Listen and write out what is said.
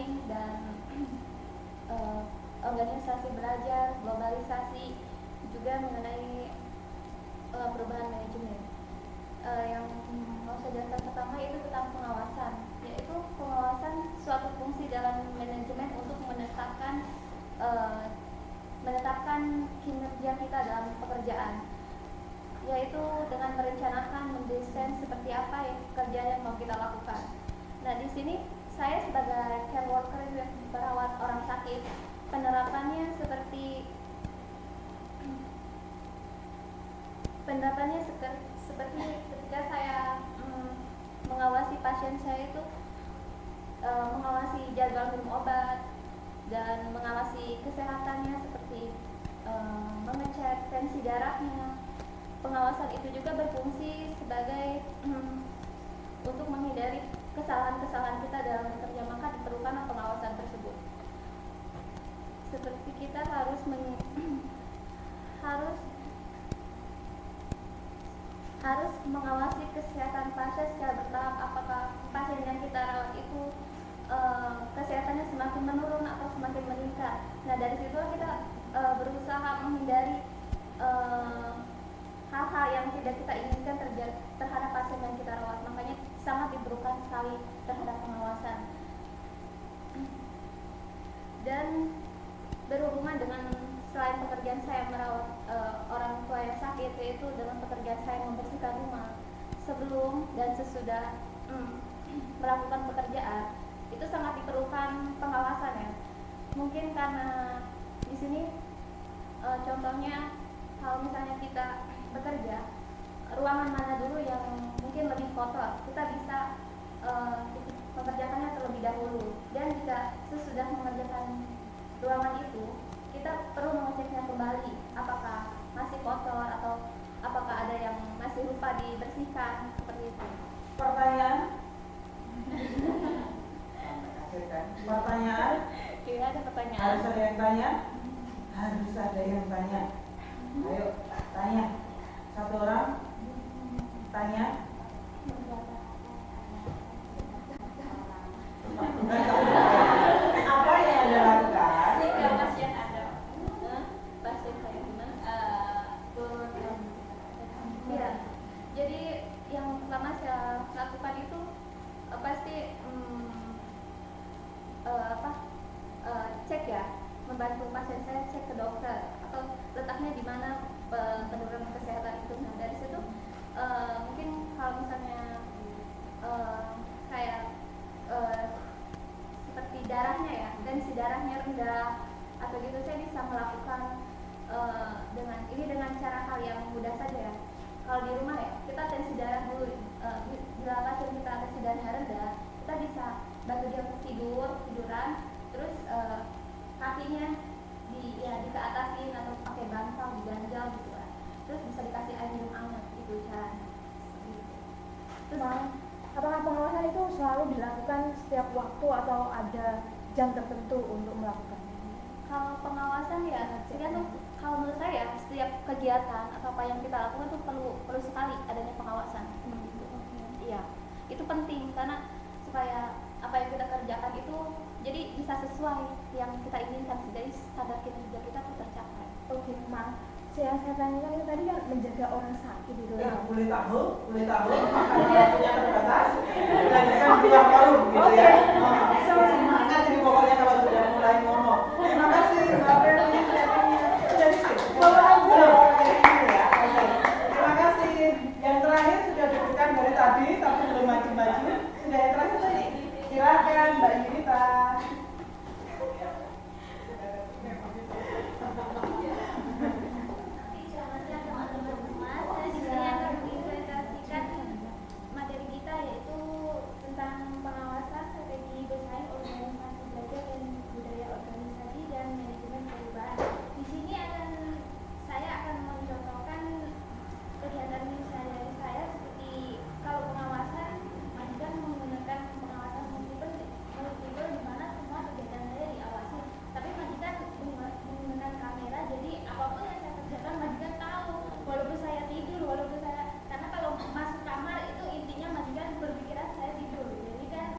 daring dan organisasi belajar, globalisasi, juga mengenai perubahan manajemen. Yang mau saya jelaskan pertama itu tentang pengawasan, yaitu pengawasan suatu fungsi dalam manajemen untuk menetapkan kinerja kita dalam pekerjaan, yaitu dengan merencanakan, mendesain seperti apa kerja yang mau kita lakukan. Nah, di sini saya sebagai care worker yang merawat orang sakit, penerapannya seperti ketika saya mengawasi pasien saya itu mengawasi jadwal minum obat dan mengawasi kesehatannya seperti mengecek tensi darahnya. Pengawasan itu juga berfungsi sebagai untuk menghindari kesalahan-kesalahan kita dalam bekerja, maka diperlukan pengawasan tersebut. Seperti kita harus mengawasi kesehatan pasien secara bertahap, apakah pasien yang kita rawat itu kesehatannya semakin menurun atau semakin meningkat. Nah, dari situ kita berusaha menghindari hal-hal yang tidak kita inginkan terjadi terhadap pasien yang kita rawat. Makanya sangat diperlukan sekali terhadap pengawasan. Dan berhubungan dengan selain pekerjaan saya merawat orang tua yang sakit, yaitu dengan pekerjaan saya membersihkan rumah sebelum dan sesudah melakukan pekerjaan, itu sangat diperlukan pengawasan ya. Mungkin karena di sini contohnya kalau misalnya kita bekerja, ruangan mana dulu yang mungkin lebih kotor, kita bisa mengerjakannya terlebih dahulu. Dan jika sesudah mengerjakan ruangan itu, kita perlu mengeceknya kembali, apakah masih kotor atau apakah ada yang masih lupa dibersihkan, seperti itu. Pertanyaan? Pertanyaan? Iya, ada pertanyaan. Harus ada yang tanya? Harus ada yang tanya. Ayo, tanya. Satu orang tanya. Apa yang Anda lakukan? Jika pasien ada pasien saya turun. Ya, jadi yang pertama saya lakukan itu pasti cek ya, membantu pasien saya cek ke dokter atau letaknya di mana penurunan kesehatan itu. Nah, dari situ mungkin kalau misalnya kayak seperti darahnya ya, tensi darahnya rendah atau gitu, saya bisa melakukan dengan cara hal yang mudah saja ya. Kalau di rumah ya, kita tensi darah dulu. Bila pasien kita tensi darahnya rendah, kita bisa bantu dia untuk tiduran, terus kakinya dikeatasin atau pakai bantal, diganjal gitu kan. Terus bisa dikasih air minum hangat, itu caranya. Terus apakah pengawasan itu selalu dilakukan setiap waktu atau ada jam tertentu untuk melakukannya? Kalau pengawasan ya, tergantung. Kalau menurut saya setiap kegiatan atau apa yang kita lakukan itu perlu sekali adanya pengawasan. Iya, itu penting karena supaya apa yang kita kerjakan itu jadi bisa sesuai yang kita inginkan, jadi standar kinerja kita tuh tercapai. Oke, maaf. Saya tanyakan itu tadi kan menjaga orang sakit itu. Ya, boleh tahu, makanya punya terbatas. Dilanjutkan dua forum gitu ya. Semangat jadi pokoknya kalau sudah mulai ngomong. Terima kasih Mbak Feli. Terima kasih. Yang terakhir sudah diberikan dari tadi, tapi belum maju-maju. Sudah yang terakhir tadi. Silakan Mbak Yunita.